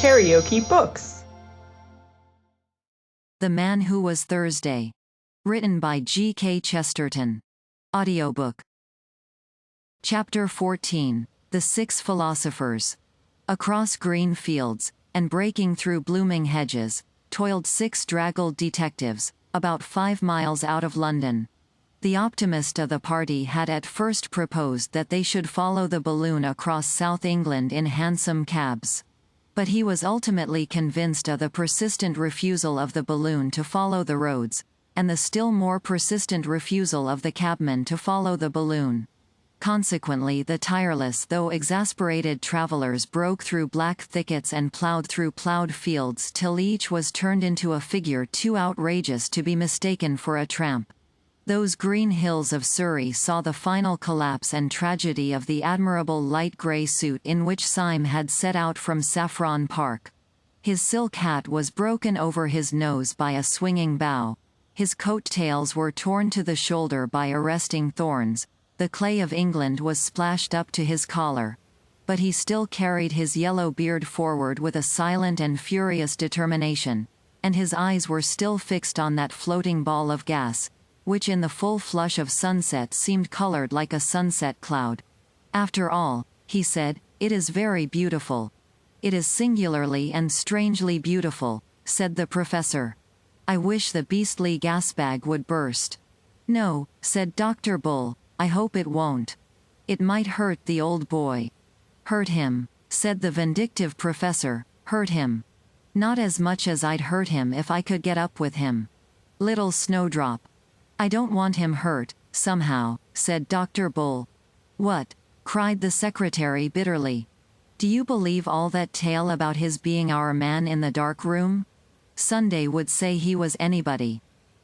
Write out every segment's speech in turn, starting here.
KaraokeBooks. The Man Who Was Thursday. Written by G.K.Chesterton. Audiobook. Chapter 14. The Six Philosophers. Across green fields, and breaking through blooming hedges, toiled six draggled detectives, about 5 miles out of London. The optimist of the party had at first proposed that they should follow the balloon across South England in hansom cabs. But he was ultimately convinced of the persistent refusal of the balloon to follow the roads, and the still more persistent refusal of the cabmen to follow the balloon. Consequently, the tireless though exasperated travelers broke through black thickets and plowed through plowed fields till each was turned into a figure too outrageous to be mistaken for a tramp. Those green hills of Surrey saw the final collapse and tragedy of the admirable light grey suit in which Syme had set out from Saffron Park. His silk hat was broken over his nose by a swinging bough, his coat-tails were torn to the shoulder by arresting thorns, the clay of England was splashed up to his collar. But he still carried his yellow beard forward with a silent and furious determination, and his eyes were still fixed on that floating ball of gas, which in the full flush of sunset seemed colored like a sunset cloud. "After all," he said, "it is very beautiful." "It is singularly and strangely beautiful," said the professor. "I wish the beastly gas bag would burst." "No," said Dr. Bull, "I hope it won't. It might hurt the old boy." "Hurt him," said the vindictive professor, "hurt him. Not as much as I'd hurt him if I could get up with him. Little Snowdrop." "I don't want him hurt, somehow," said Dr. Bull. "What?" cried the secretary bitterly. "Do you believe all that tale about his being our man in the dark room? Sunday would say he was anybody."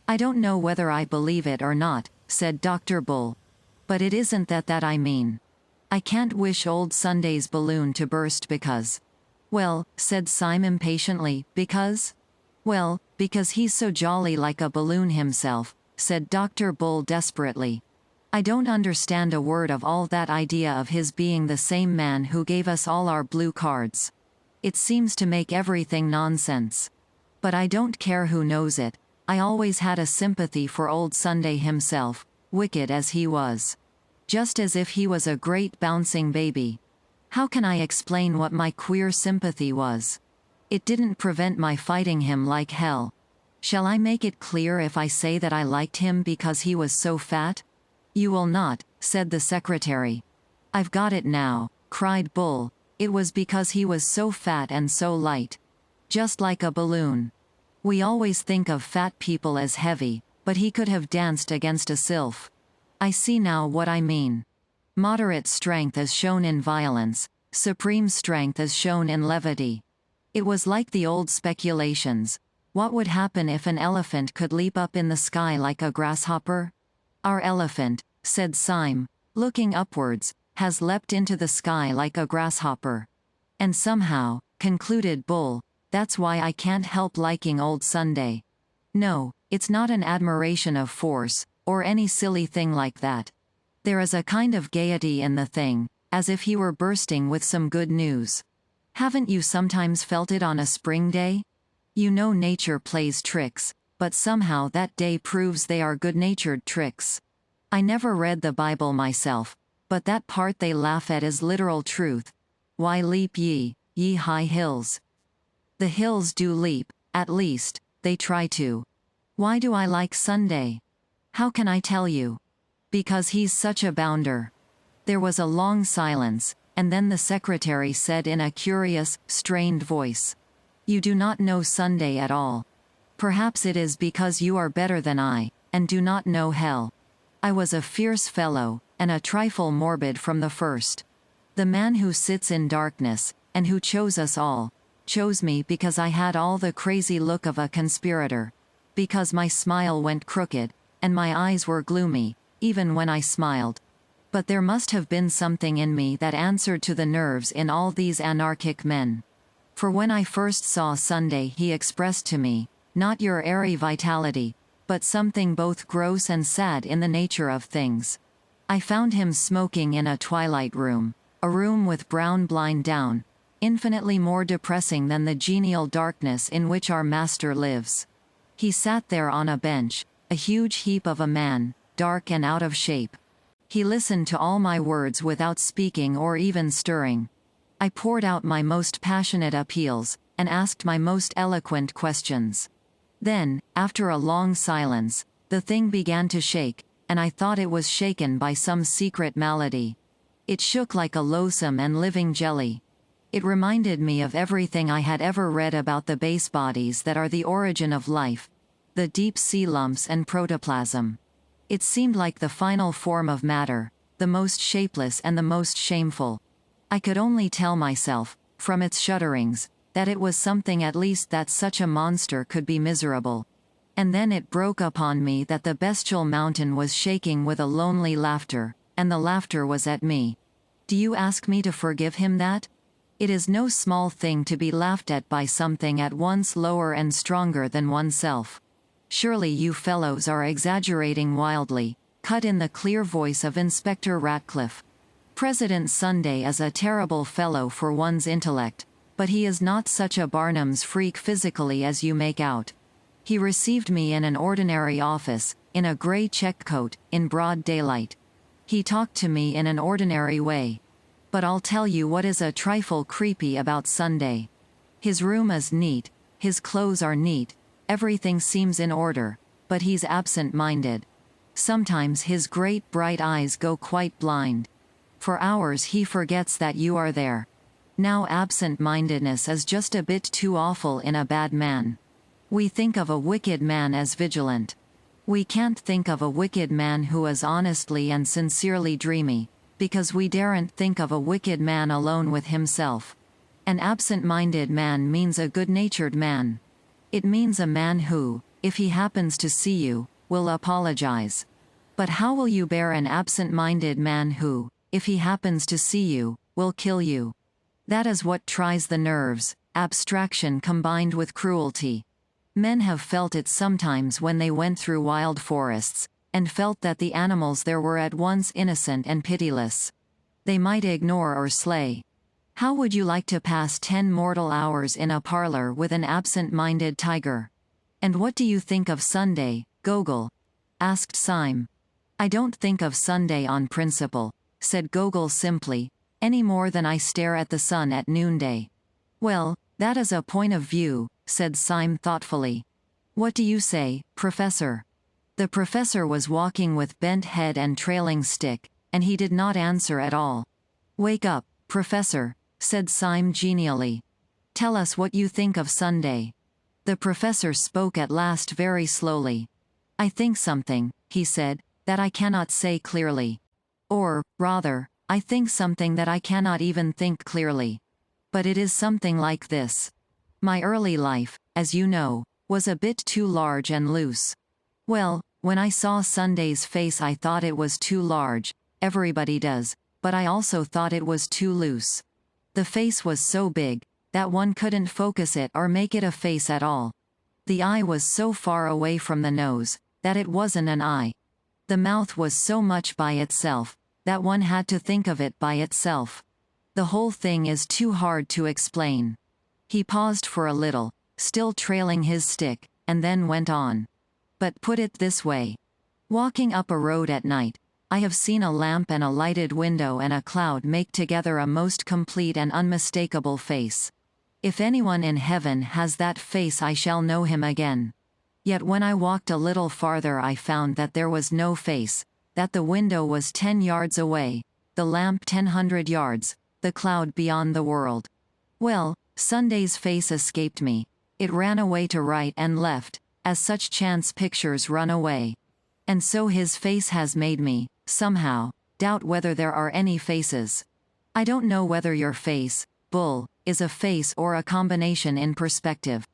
"I don't know whether I believe it or not," said Dr. Bull. "But it isn't that I mean. I can't wish old Sunday's balloon to burst because—" "Well," said Syme impatiently, "because?" "Well, because he's so jolly like a balloon himself," said Dr. Bull desperately. "I don't understand a word of all that idea of his being the same man who gave us all our blue cards. It seems to make everything nonsense. But I don't care who knows it, I always had a sympathy for old Sunday himself, wicked as he was. Just as if he was a great bouncing baby. How can I explain what my queer sympathy was? It didn't prevent my fighting him like hell. Shall I make it clear if I say that I liked him because he was so fat?" "You will not," said the secretary. "I've got it now," cried Bull. "It was because he was so fat and so light. Just like a balloon. We always think of fat people as heavy, but he could have danced against a sylph. I see now what I mean. Moderate strength is shown in violence, supreme strength is shown in levity. It was like the old speculations. What would happen if an elephant could leap up in the sky like a grasshopper? Our elephant," said Syme, looking upwards, "has leapt into the sky like a grasshopper. And somehow," concluded Bull, "that's why I can't help liking old Sunday. No, it's not an admiration of force, or any silly thing like that. There is a kind of gaiety in the thing, as if he were bursting with some good news. Haven't you sometimes felt it on a spring day? You know nature plays tricks, but somehow that day proves they are good-natured tricks. I never read the Bible myself, but that part they laugh at is literal truth. Why leap ye, ye high hills? The hills do leap, at least, they try to. Why do I like Sunday? How can I tell you? Because he's such a bounder." There was a long silence, and then the secretary said in a curious, strained voice, "You do not know Sunday at all. Perhaps it is because you are better than I, and do not know hell. I was a fierce fellow, and a trifle morbid from the first. The man who sits in darkness, and who chose us all, chose me because I had all the crazy look of a conspirator, because my smile went crooked, and my eyes were gloomy, even when I smiled. But there must have been something in me that answered to the nerves in all these anarchic men. For when I first saw Sunday he expressed to me, not your airy vitality, but something both gross and sad in the nature of things. I found him smoking in a twilight room, a room with brown blind down, infinitely more depressing than the genial darkness in which our master lives. He sat there on a bench, a huge heap of a man, dark and out of shape. He listened to all my words without speaking or even stirring. I poured out my most passionate appeals, and asked my most eloquent questions. Then, after a long silence, the thing began to shake, and I thought it was shaken by some secret malady. It shook like a loathsome and living jelly. It reminded me of everything I had ever read about the base bodies that are the origin of life, the deep sea lumps and protoplasm. It seemed like the final form of matter, the most shapeless and the most shameful. I could only tell myself, from its shudderings, that it was something at least that such a monster could be miserable. And then it broke upon me that the bestial mountain was shaking with a lonely laughter, and the laughter was at me. Do you ask me to forgive him that? It is no small thing to be laughed at by something at once lower and stronger than oneself. Surely you fellows are exaggerating wildly, cut in the clear voice of Inspector Ratcliffe. President Sunday is a terrible fellow for one's intellect, but he is not such a Barnum's freak physically as you make out. He received me in an ordinary office, in a grey check coat, in broad daylight. He talked to me in an ordinary way. But I'll tell you what is a trifle creepy about Sunday. His room is neat, his clothes are neat, everything seems in order, but he's absent-minded. Sometimes his great bright eyes go quite blind. For hours he forgets that you are there. Now absent-mindedness is just a bit too awful in a bad man. We think of a wicked man as vigilant. We can't think of a wicked man who is honestly and sincerely dreamy, because we daren't think of a wicked man alone with himself. An absent-minded man means a good-natured man. It means a man who, if he happens to see you, will apologize. But how will you bear an absent-minded man who, if he happens to see you, will kill you? That is what tries the nerves, abstraction combined with cruelty. Men have felt it sometimes when they went through wild forests, and felt that the animals there were at once innocent and pitiless. They might ignore or slay. How would you like to pass 10 mortal hours in a parlor with an absent-minded tiger? And what do you think of Sunday, Gogol? Asked Syme. I don't think of Sunday on principle, said Gogol simply, any more than I stare at the sun at noonday. Well, that is a point of view, said Syme thoughtfully. What do you say, Professor? The professor was walking with bent head and trailing stick, and he did not answer at all. Wake up, Professor, said Syme genially. Tell us what you think of Sunday. The professor spoke at last very slowly. I think something, he said, that I cannot say clearly. Or, rather, I think something that I cannot even think clearly. But it is something like this. My early life, as you know, was a bit too large and loose. Well, when I saw Sunday's face I thought it was too large, everybody does, but I also thought it was too loose. The face was so big, that one couldn't focus it or make it a face at all. The eye was so far away from the nose, that it wasn't an eye. The mouth was so much by itself, that one had to think of it by itself. The whole thing is too hard to explain. He paused for a little, still trailing his stick, and then went on. But put it this way. Walking up a road at night, I have seen a lamp and a lighted window and a cloud make together a most complete and unmistakable face. If anyone in heaven has that face I shall know him again. Yet when I walked a little farther I found that there was no face, that the window was 10 yards away, the lamp 100 yards, the cloud beyond the world. Well, Sunday's face escaped me. It ran away to right and left, as such chance pictures run away. And so his face has made me, somehow, doubt whether there are any faces. I don't know whether your face, Bull, is a face or a combination in perspective.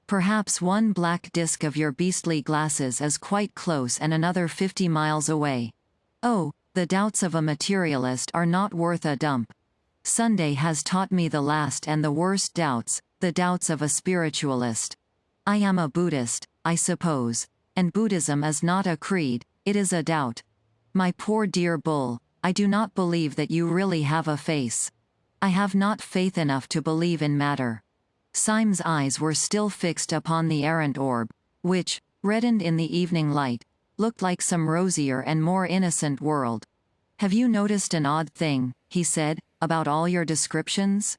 Perhaps one black disk of your beastly glasses is quite close and another 50 miles away. Oh, the doubts of a materialist are not worth a dump. Sunday has taught me the last and the worst doubts, the doubts of a spiritualist. I am a Buddhist, I suppose, and Buddhism is not a creed, it is a doubt. My poor dear Bull, I do not believe that you really have a face. I have not faith enough to believe in matter. Syme's eyes were still fixed upon the errant orb, which, reddened in the evening light, looked like some rosier and more innocent world. Have you noticed an odd thing, he said, about all your descriptions?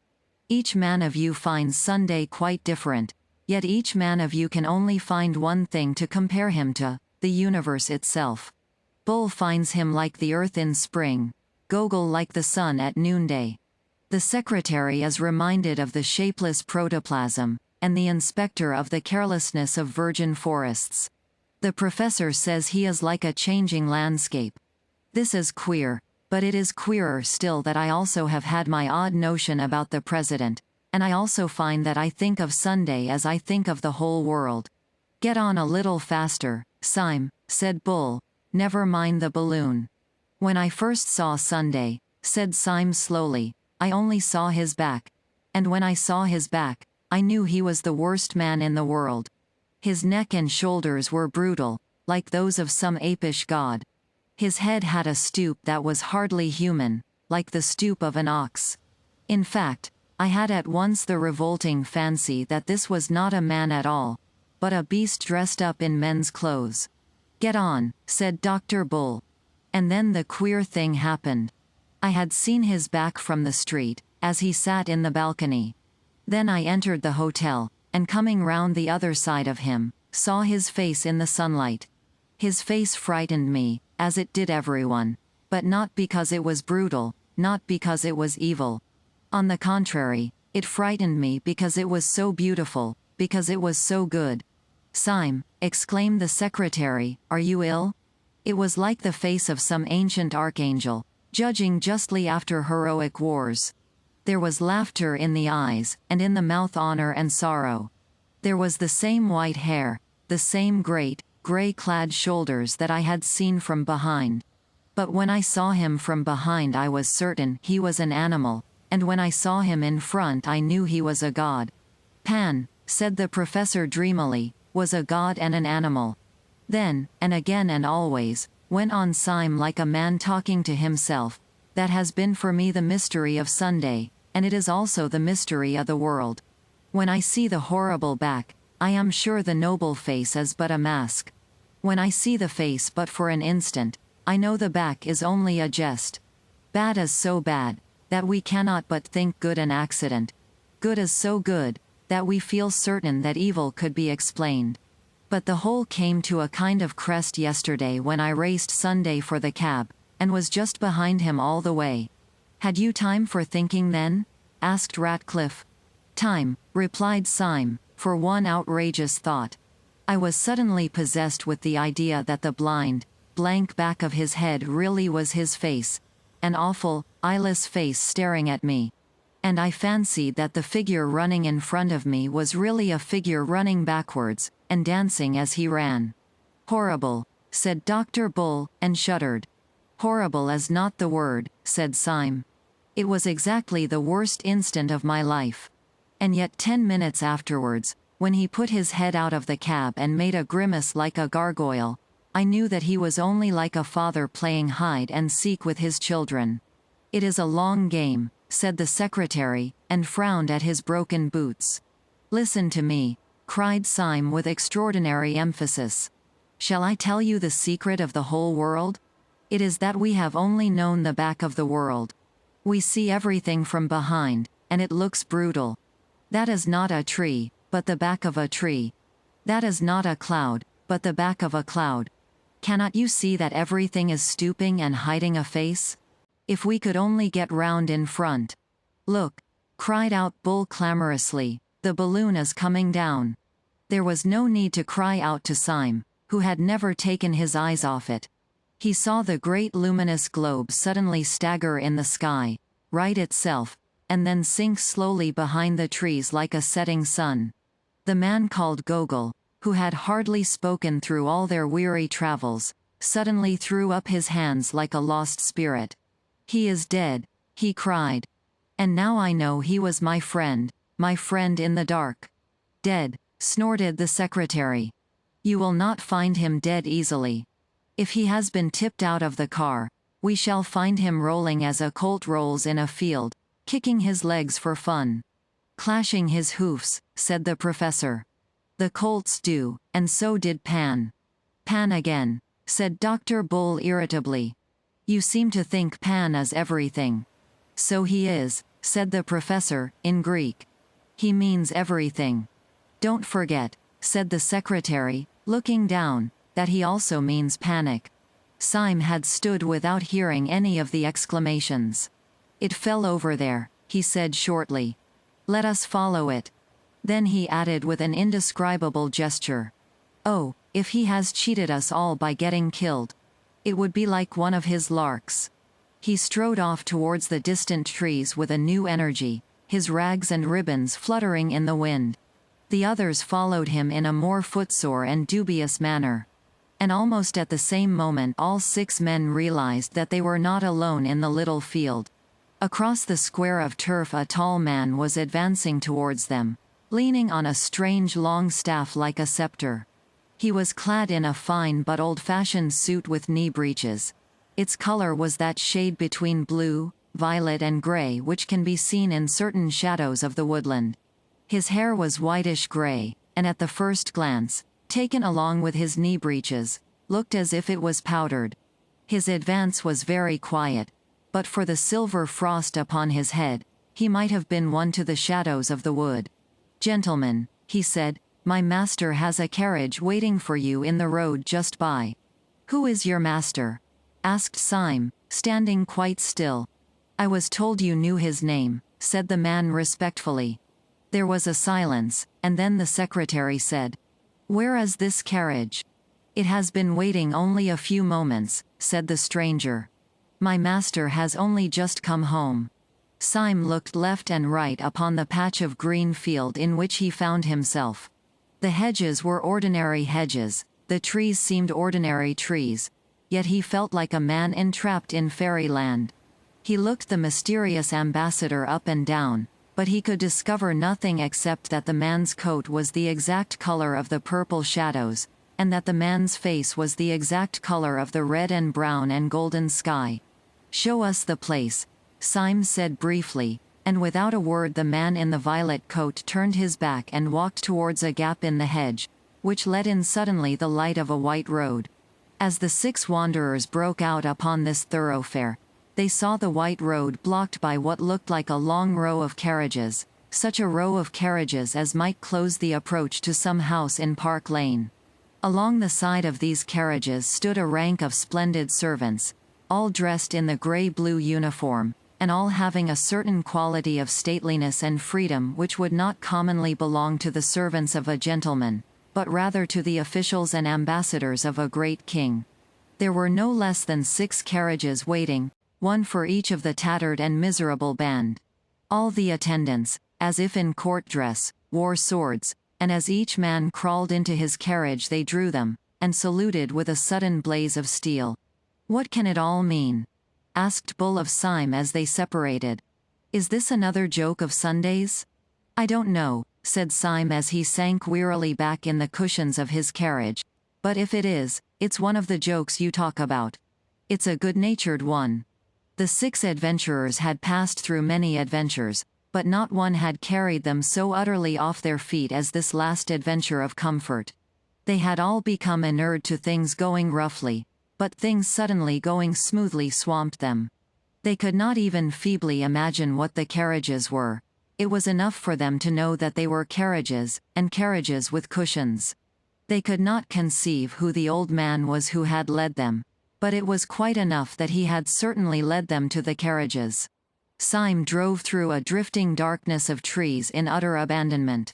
Each man of you finds Sunday quite different, yet each man of you can only find one thing to compare him to, the universe itself. Bull finds him like the earth in spring, Gogol like the sun at noonday. The secretary is reminded of the shapeless protoplasm, and the inspector of the carelessness of virgin forests. The professor says he is like a changing landscape. This is queer, but it is queerer still that I also have had my odd notion about the president, and I also find that I think of Sunday as I think of the whole world. Get on a little faster, Syme, said Bull, never mind the balloon. When I first saw Sunday, said Syme slowly, I only saw his back. And when I saw his back, I knew he was the worst man in the world. His neck and shoulders were brutal, like those of some apish god. His head had a stoop that was hardly human, like the stoop of an ox. In fact, I had at once the revolting fancy that this was not a man at all, but a beast dressed up in men's clothes. Get on, said Dr. Bull. And then the queer thing happened. I had seen his back from the street, as he sat in the balcony. Then I entered the hotel, and coming round the other side of him, saw his face in the sunlight. His face frightened me, as it did everyone, but not because it was brutal, not because it was evil. On the contrary, it frightened me because it was so beautiful, because it was so good. Syme, exclaimed the secretary, are you ill? It was like the face of some ancient archangel, judging justly after heroic wars. There was laughter in the eyes, and in the mouth honor and sorrow. There was the same white hair, the same great, gray-clad shoulders that I had seen from behind. But when I saw him from behind I was certain he was an animal, and when I saw him in front I knew he was a god. Pan, said the professor dreamily, was a god and an animal. Then, and again and always, went on Syme like a man talking to himself, that has been for me the mystery of Sunday, and it is also the mystery of the world. When I see the horrible back, I am sure the noble face is but a mask. When I see the face but for an instant, I know the back is only a jest. Bad is so bad, that we cannot but think good an accident. Good is so good, that we feel certain that evil could be explained. But the whole came to a kind of crest yesterday when I raced Sunday for the cab, and was just behind him all the way. Had you time for thinking then? Asked Ratcliffe. Time, replied Syme, for one outrageous thought. I was suddenly possessed with the idea that the blind, blank back of his head really was his face, an awful, eyeless face staring at me. And I fancied that the figure running in front of me was really a figure running backwards, and dancing as he ran. Horrible, said Dr. Bull, and shuddered. Horrible is not the word, said Syme. It was exactly the worst instant of my life. And yet 10 minutes afterwards, when he put his head out of the cab and made a grimace like a gargoyle, I knew that he was only like a father playing hide and seek with his children. It is a long game, said the secretary, and frowned at his broken boots. Listen to me, cried Syme with extraordinary emphasis. Shall I tell you the secret of the whole world? It is that we have only known the back of the world. We see everything from behind, and it looks brutal. That is not a tree, but the back of a tree. That is not a cloud, but the back of a cloud. Cannot you see that everything is stooping and hiding a face? If we could only get round in front. Look, cried out Bull clamorously, the balloon is coming down. There was no need to cry out to Syme, who had never taken his eyes off it. He saw the great luminous globe suddenly stagger in the sky, right itself, and then sink slowly behind the trees like a setting sun. The man called Gogol, who had hardly spoken through all their weary travels, suddenly threw up his hands like a lost spirit. He is dead, he cried. And now I know he was my friend in the dark. Dead, snorted the secretary. You will not find him dead easily. If he has been tipped out of the car, we shall find him rolling as a colt rolls in a field. kicking his legs for fun. Clashing his hoofs, said the professor. The colts do, and so did Pan. Pan again, said Dr. Bull irritably. You seem to think Pan is everything. So he is, said the professor, in Greek. He means everything. Don't forget, said the secretary, looking down, that he also means panic. Syme had stood without hearing any of the exclamations. It fell over there, he said shortly. Let us follow it. Then he added with an indescribable gesture. Oh, if he has cheated us all by getting killed. It would be like one of his larks. He strode off towards the distant trees with a new energy, his rags and ribbons fluttering in the wind. The others followed him in a more footsore and dubious manner. And almost at the same moment all 6 men realized that they were not alone in the little field. Across the square of turf a tall man was advancing towards them, leaning on a strange long staff like a scepter. He was clad in a fine but old-fashioned suit with knee breeches. Its color was that shade between blue, violet and gray which can be seen in certain shadows of the woodland. His hair was whitish-gray, and at the first glance, taken along with his knee breeches, looked as if it was powdered. His advance was very quiet, but for the silver frost upon his head, he might have been one to the shadows of the wood. Gentlemen, he said, my master has a carriage waiting for you in the road just by. Who is your master? Asked Syme, standing quite still. I was told you knew his name, said the man respectfully. There was a silence, and then the secretary said, Where is this carriage? It has been waiting only a few moments, said the stranger. My master has only just come home. Syme looked left and right upon the patch of green field in which he found himself. The hedges were ordinary hedges, the trees seemed ordinary trees, yet he felt like a man entrapped in fairyland. He looked the mysterious ambassador up and down, but he could discover nothing except that the man's coat was the exact color of the purple shadows, and that the man's face was the exact color of the red and brown and golden sky. Show us the place, Syme said briefly, and without a word the man in the violet coat turned his back and walked towards a gap in the hedge, which let in suddenly the light of a white road. As the 6 wanderers broke out upon this thoroughfare, they saw the white road blocked by what looked like a long row of carriages, such a row of carriages as might close the approach to some house in Park Lane. Along the side of these carriages stood a rank of splendid servants, all dressed in the grey-blue uniform, and all having a certain quality of stateliness and freedom which would not commonly belong to the servants of a gentleman, but rather to the officials and ambassadors of a great king. There were no less than 6 carriages waiting, one for each of the tattered and miserable band. All the attendants, as if in court dress, wore swords, and as each man crawled into his carriage they drew them, and saluted with a sudden blaze of steel. What can it all mean? Asked Bull of Syme as they separated. Is this another joke of Sundays? I don't know, said Syme as he sank wearily back in the cushions of his carriage, but if it is, it's one of the jokes you talk about. It's a good-natured one. The 6 adventurers had passed through many adventures, but not one had carried them so utterly off their feet as this last adventure of comfort. They had all become inured to things going roughly, but things suddenly going smoothly swamped them. They could not even feebly imagine what the carriages were. It was enough for them to know that they were carriages, and carriages with cushions. They could not conceive who the old man was who had led them, but it was quite enough that he had certainly led them to the carriages. Syme drove through a drifting darkness of trees in utter abandonment.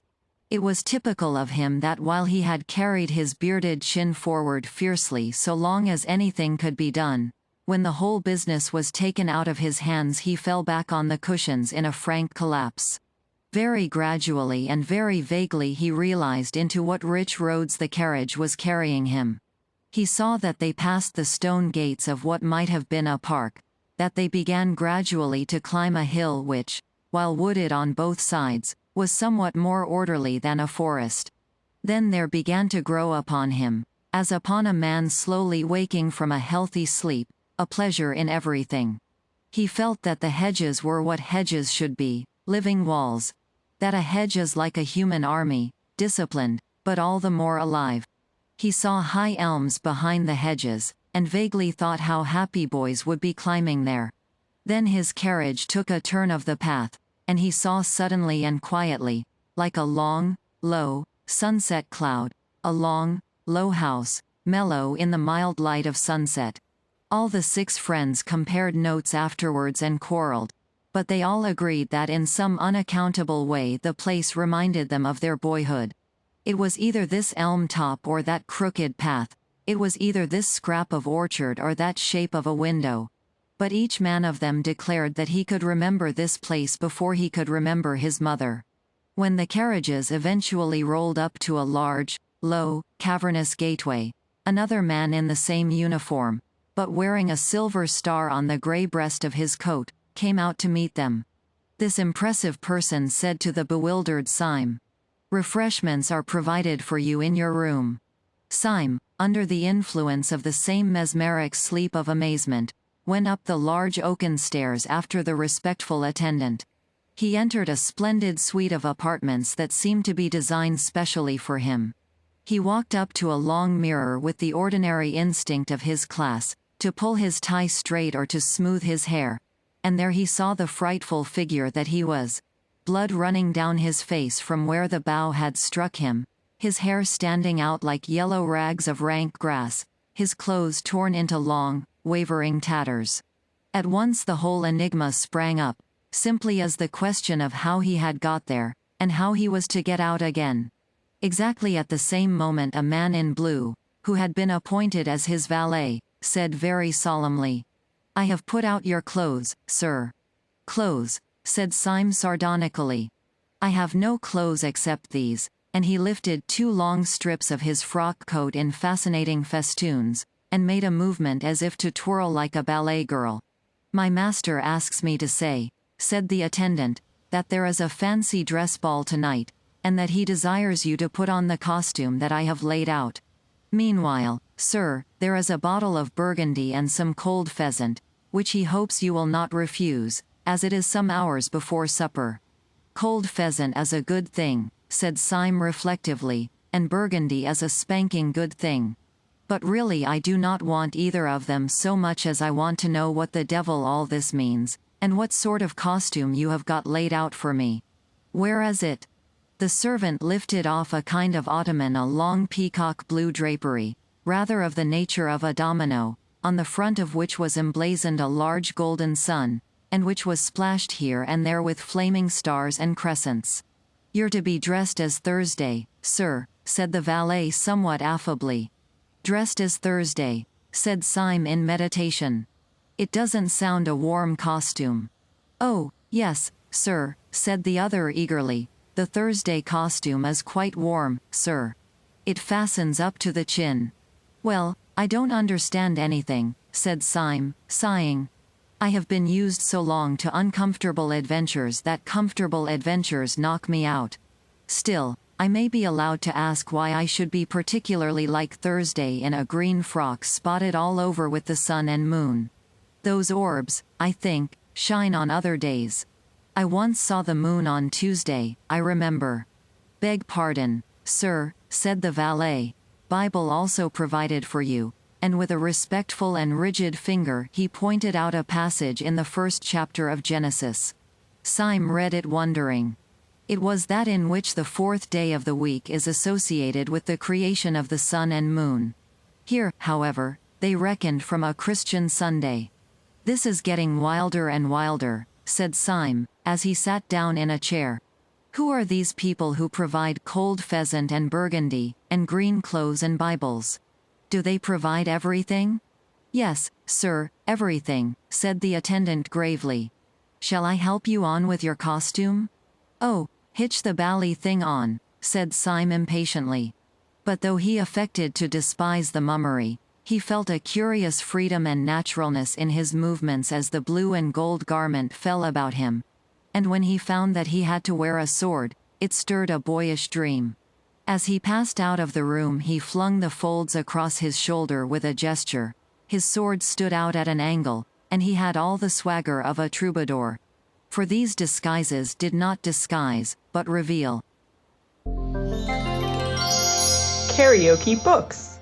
It was typical of him that while he had carried his bearded chin forward fiercely so long as anything could be done, when the whole business was taken out of his hands he fell back on the cushions in a frank collapse. Very gradually and very vaguely he realized into what rich roads the carriage was carrying him. He saw that they passed the stone gates of what might have been a park, that they began gradually to climb a hill which, while wooded on both sides, was somewhat more orderly than a forest. Then there began to grow upon him, as upon a man slowly waking from a healthy sleep, a pleasure in everything. He felt that the hedges were what hedges should be, living walls. That a hedge is like a human army, disciplined, but all the more alive. He saw high elms behind the hedges, and vaguely thought how happy boys would be climbing there. Then his carriage took a turn of the path, and he saw suddenly and quietly, like a long, low, sunset cloud, a long, low house, mellow in the mild light of sunset. All the 6 friends compared notes afterwards and quarreled, but they all agreed that in some unaccountable way the place reminded them of their boyhood. It was either this elm top or that crooked path, it was either this scrap of orchard or that shape of a window. But each man of them declared that he could remember this place before he could remember his mother. When the carriages eventually rolled up to a large, low, cavernous gateway, another man in the same uniform, but wearing a silver star on the gray breast of his coat, came out to meet them. This impressive person said to the bewildered Syme, "Refreshments are provided for you in your room." Syme, under the influence of the same mesmeric sleep of amazement, went up the large oaken stairs after the respectful attendant. He entered a splendid suite of apartments that seemed to be designed specially for him. He walked up to a long mirror with the ordinary instinct of his class, to pull his tie straight or to smooth his hair, and there he saw the frightful figure that he was. Blood running down his face from where the bough had struck him, his hair standing out like yellow rags of rank grass, his clothes torn into long, wavering tatters. At once the whole enigma sprang up, simply as the question of how he had got there, and how he was to get out again. Exactly at the same moment a man in blue, who had been appointed as his valet, said very solemnly, "I have put out your clothes, sir." "Clothes," said Syme sardonically. "I have no clothes except these," and he lifted 2 long strips of his frock coat in fascinating festoons, and made a movement as if to twirl like a ballet girl. "My master asks me to say," said the attendant, "that there is a fancy dress ball tonight, and that he desires you to put on the costume that I have laid out. Meanwhile, sir, there is a bottle of Burgundy and some cold pheasant, which he hopes you will not refuse, as it is some hours before supper." "Cold pheasant is a good thing," said Syme reflectively, "and Burgundy is a spanking good thing. But really I do not want either of them so much as I want to know what the devil all this means, and what sort of costume you have got laid out for me. Where is it?" The servant lifted off a kind of ottoman a long peacock blue drapery, rather of the nature of a domino, on the front of which was emblazoned a large golden sun, and which was splashed here and there with flaming stars and crescents. "You're to be dressed as Thursday, sir," said the valet somewhat affably. "Dressed as Thursday," said Syme in meditation. "It doesn't sound a warm costume." "Oh, yes, sir," said the other eagerly, "the Thursday costume is quite warm, sir. It fastens up to the chin." "Well, I don't understand anything," said Syme, sighing. "I have been used so long to uncomfortable adventures that comfortable adventures knock me out. Still, I may be allowed to ask why I should be particularly like Thursday in a green frock spotted all over with the sun and moon. Those orbs, I think, shine on other days. I once saw the moon on Tuesday, I remember." "Beg pardon, sir," said the valet. "Bible also provided for you," and with a respectful and rigid finger he pointed out a passage in the 1st chapter of Genesis. Syme read it wondering. It was that in which the 4th day of the week is associated with the creation of the sun and moon. Here, however, they reckoned from a Christian Sunday. "This is getting wilder and wilder," said Syme, as he sat down in a chair. "Who are these people who provide cold pheasant and Burgundy, and green clothes and Bibles? Do they provide everything?" "Yes, sir, everything," said the attendant gravely. "Shall I help you on with your costume?" "Oh, hitch the bally thing on," said Syme impatiently. But though he affected to despise the mummery, he felt a curious freedom and naturalness in his movements as the blue and gold garment fell about him. And when he found that he had to wear a sword, it stirred a boyish dream. As he passed out of the room he flung the folds across his shoulder with a gesture. His sword stood out at an angle, and he had all the swagger of a troubadour. For these disguises did not disguise, but reveal. KaraokeBooks.